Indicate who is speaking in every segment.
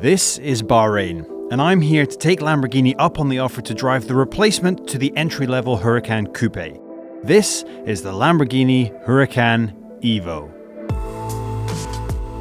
Speaker 1: This is Bahrain, and I'm here to take Lamborghini up on the offer to drive the replacement to the entry-level Huracan Coupe. This is the Lamborghini Huracan Evo.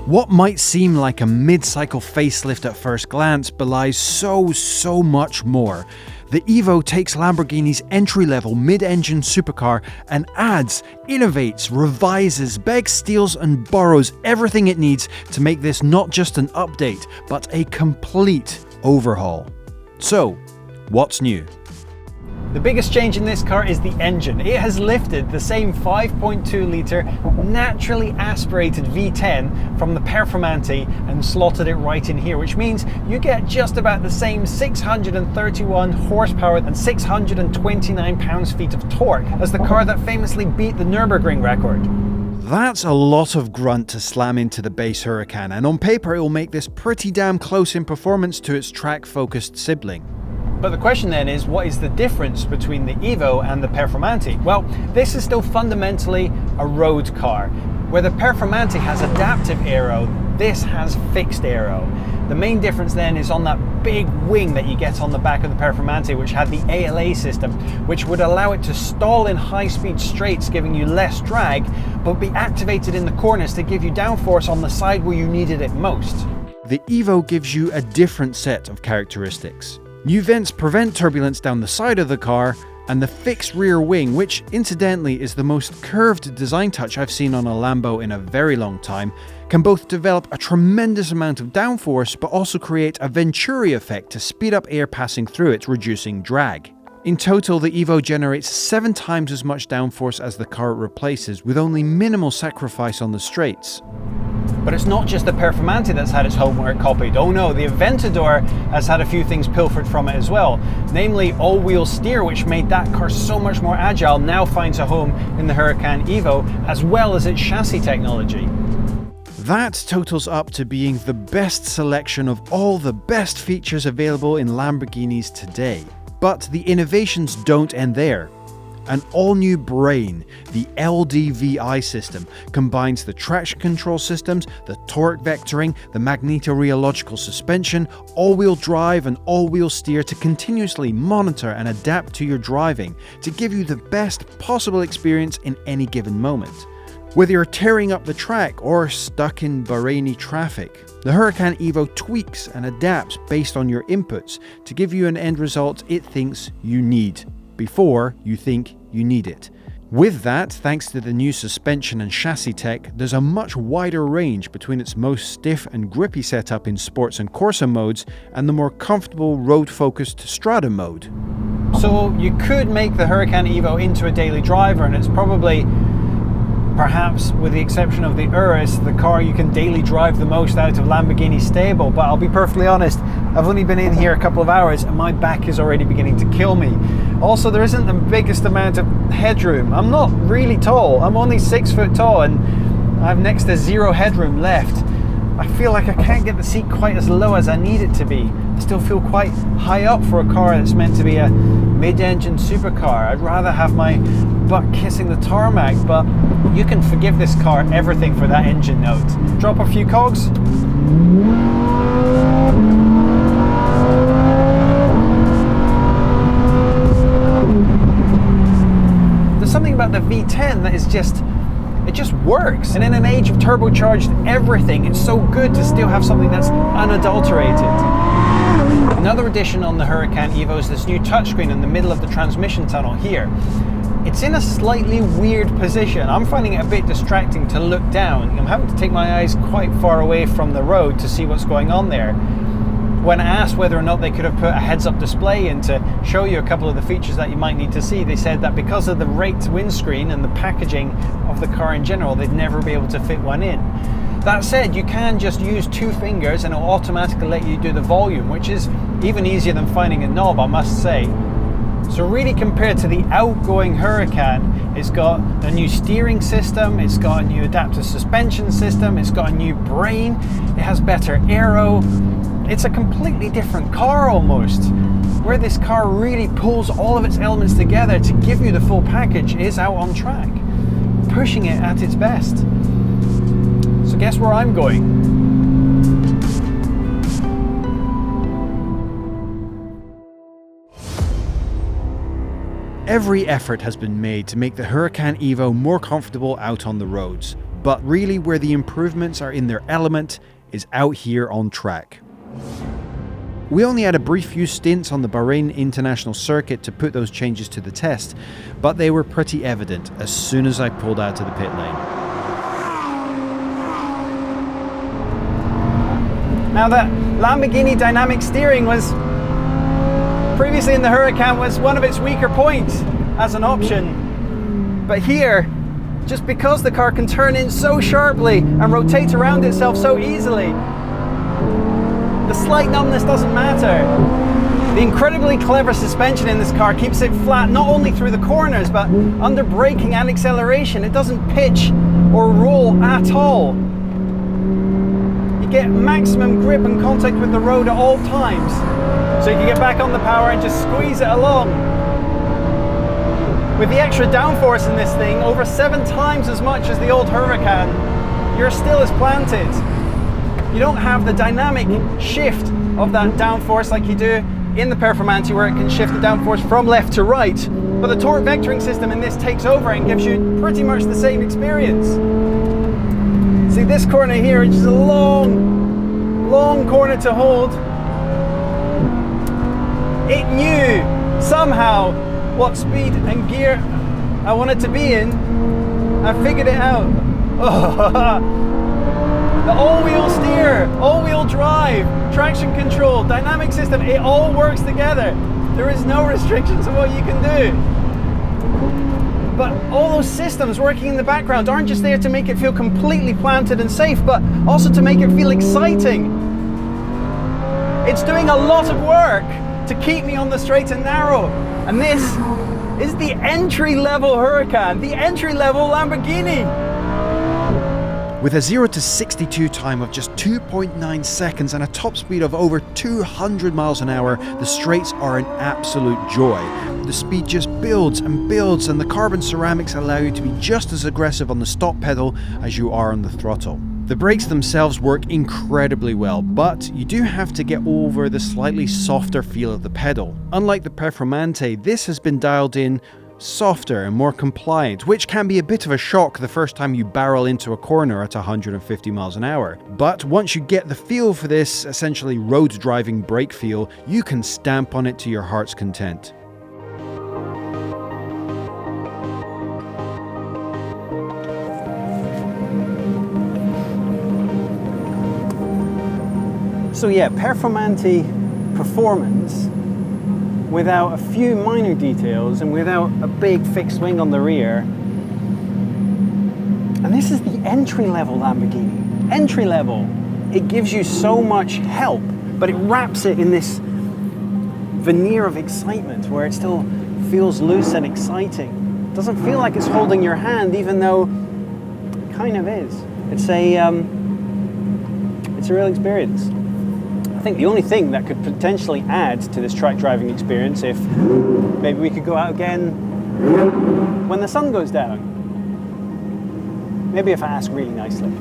Speaker 1: What might seem like a mid-cycle facelift at first glance belies so much more. The Evo takes Lamborghini's entry-level mid-engine supercar and adds, innovates, revises, begs, steals and borrows everything it needs to make this not just an update, but a complete overhaul. So, what's new?
Speaker 2: The biggest change in this car is the engine. It has lifted the same 5.2 litre naturally aspirated V10 from the Performante and slotted it right in here, which means you get just about the same 631 horsepower and 629 pounds-feet of torque as the car that famously beat the Nürburgring record.
Speaker 1: That's a lot of grunt to slam into the base Huracan, and on paper it will make this pretty damn close in performance to its track-focused sibling.
Speaker 2: But the question then is, what is the difference between the Evo and the Performante? Well, this is still fundamentally a road car. Where the Performante has adaptive aero, this has fixed aero. The main difference then is on that big wing that you get on the back of the Performante, which had the ALA system, which would allow it to stall in high-speed straights, giving you less drag, but be activated in the corners to give you downforce on the side where you needed it most.
Speaker 1: The Evo gives you a different set of characteristics. New vents prevent turbulence down the side of the car, and the fixed rear wing, which incidentally is the most curved design touch I've seen on a Lambo in a very long time, can both develop a tremendous amount of downforce but also create a Venturi effect to speed up air passing through it, reducing drag. In total, the Evo generates 7 times as much downforce as the car it replaces, with only minimal sacrifice on the straights.
Speaker 2: But it's not just the Performante that's had its homework copied. Oh no, the Aventador has had a few things pilfered from it as well. Namely, all-wheel steer, which made that car so much more agile, now finds a home in the Huracan Evo, as well as its chassis technology.
Speaker 1: That totals up to being the best selection of all the best features available in Lamborghinis today. But the innovations don't end there. An all-new brain, the LDVI system, combines the traction control systems, the torque vectoring, the magnetorheological suspension, all-wheel drive and all-wheel steer to continuously monitor and adapt to your driving to give you the best possible experience in any given moment. Whether you're tearing up the track or stuck in Bahraini traffic, the Huracan Evo tweaks and adapts based on your inputs to give you an end result it thinks you need, before you think you need it. With that, thanks to the new suspension and chassis tech, there's a much wider range between its most stiff and grippy setup in sports and Corsa modes and the more comfortable road-focused Strada mode.
Speaker 2: So you could make the Huracan Evo into a daily driver, and it's probably, perhaps with the exception of the Urus, the car you can daily drive the most out of Lamborghini stable. But I'll be perfectly honest, I've only been in here a couple of hours and my back is already beginning to kill me. Also, there isn't the biggest amount of headroom. I'm not really tall. I'm only 6 foot tall and I have next to 0 headroom left. I feel like I can't get the seat quite as low as I need it to be. I still feel quite high up for a car that's meant to be a mid-engine supercar. I'd rather have my butt kissing the tarmac, but you can forgive this car everything for that engine note. Drop a few cogs. There's something about the V10 that is it just works. And in an age of turbocharged everything, it's so good to still have something that's unadulterated. Another addition on the Huracan Evo is this new touchscreen in the middle of the transmission tunnel here. It's in a slightly weird position. I'm finding it a bit distracting to look down. I'm having to take my eyes quite far away from the road to see what's going on there. When asked whether or not they could have put a heads-up display in to show you a couple of the features that you might need to see, they said that because of the raked windscreen and the packaging of the car in general, they'd never be able to fit one in. That said, you can just use 2 fingers and it'll automatically let you do the volume, which is even easier than finding a knob, I must say. So really, compared to the outgoing Huracan, it's got a new steering system, it's got a new adaptive suspension system, it's got a new brain, it has better aero. It's a completely different car almost. Where this car really pulls all of its elements together to give you the full package is out on track, pushing it at its best. So guess where I'm going?
Speaker 1: Every effort has been made to make the Huracan Evo more comfortable out on the roads, but really where the improvements are in their element is out here on track. We only had a brief few stints on the Bahrain International Circuit to put those changes to the test, but they were pretty evident as soon as I pulled out of the pit lane.
Speaker 2: Now that Lamborghini dynamic steering was previously in the Huracan was one of its weaker points as an option. But here, just because the car can turn in so sharply and rotate around itself so easily, the slight numbness doesn't matter. The incredibly clever suspension in this car keeps it flat not only through the corners, but under braking and acceleration. It doesn't pitch or roll at all. You get maximum grip and contact with the road at all times. So you can get back on the power and just squeeze it along. With the extra downforce in this thing, over 7 times as much as the old Huracan, you're still as planted. You don't have the dynamic shift of that downforce like you do in the Performante, where it can shift the downforce from left to right. But the torque vectoring system in this takes over and gives you pretty much the same experience. See this corner here, which is a long corner to hold. It knew somehow what speed and gear I wanted to be in. I figured it out. The all-wheel steer, all-wheel drive, traction control, dynamic system, it all works together. There is no restrictions on what you can do. But all those systems working in the background aren't just there to make it feel completely planted and safe, but also to make it feel exciting. It's doing a lot of work to keep me on the straight and narrow. And this is the entry-level Huracan, the entry-level Lamborghini.
Speaker 1: With a 0 to 62 time of just 2.9 seconds and a top speed of over 200 miles an hour, the straights are an absolute joy. The speed just builds and builds, and the carbon ceramics allow you to be just as aggressive on the stop pedal as you are on the throttle. The brakes themselves work incredibly well, but you do have to get over the slightly softer feel of the pedal. Unlike the Performante, this has been dialed in softer and more compliant, which can be a bit of a shock the first time you barrel into a corner at 150 miles an hour. But once you get the feel for this essentially road driving brake feel, you can stamp on it to your heart's content.
Speaker 2: So yeah, Performante performance without a few minor details and without a big fixed wing on the rear. And this is the entry-level Lamborghini. Entry-level. It gives you so much help, but it wraps it in this veneer of excitement where it still feels loose and exciting. It doesn't feel like it's holding your hand, even though it kind of is. It's a real experience. I think the only thing that could potentially add to this track driving experience, if maybe we could go out again when the sun goes down. Maybe if I ask really nicely.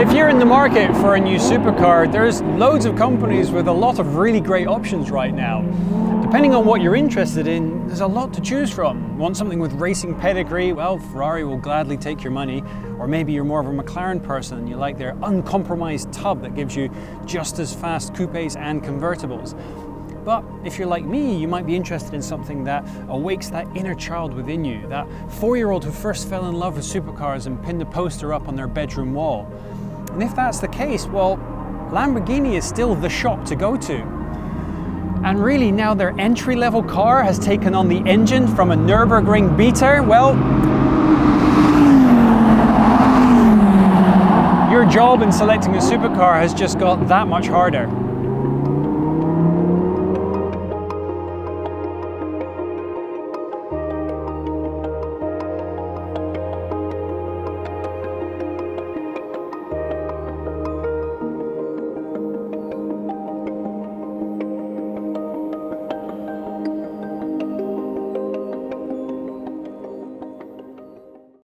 Speaker 2: If you're in the market for a new supercar, there's loads of companies with a lot of really great options right now. Depending on what you're interested in, there's a lot to choose from. Want something with racing pedigree? Well, Ferrari will gladly take your money. Or maybe you're more of a McLaren person and you like their uncompromised tub that gives you just as fast coupes and convertibles. But if you're like me, you might be interested in something that awakes that inner child within you, that 4-year-old who first fell in love with supercars and pinned a poster up on their bedroom wall. And if that's the case, well, Lamborghini is still the shop to go to. And really, now their entry-level car has taken on the engine from a Nürburgring beater, well, your job in selecting a supercar has just got that much harder.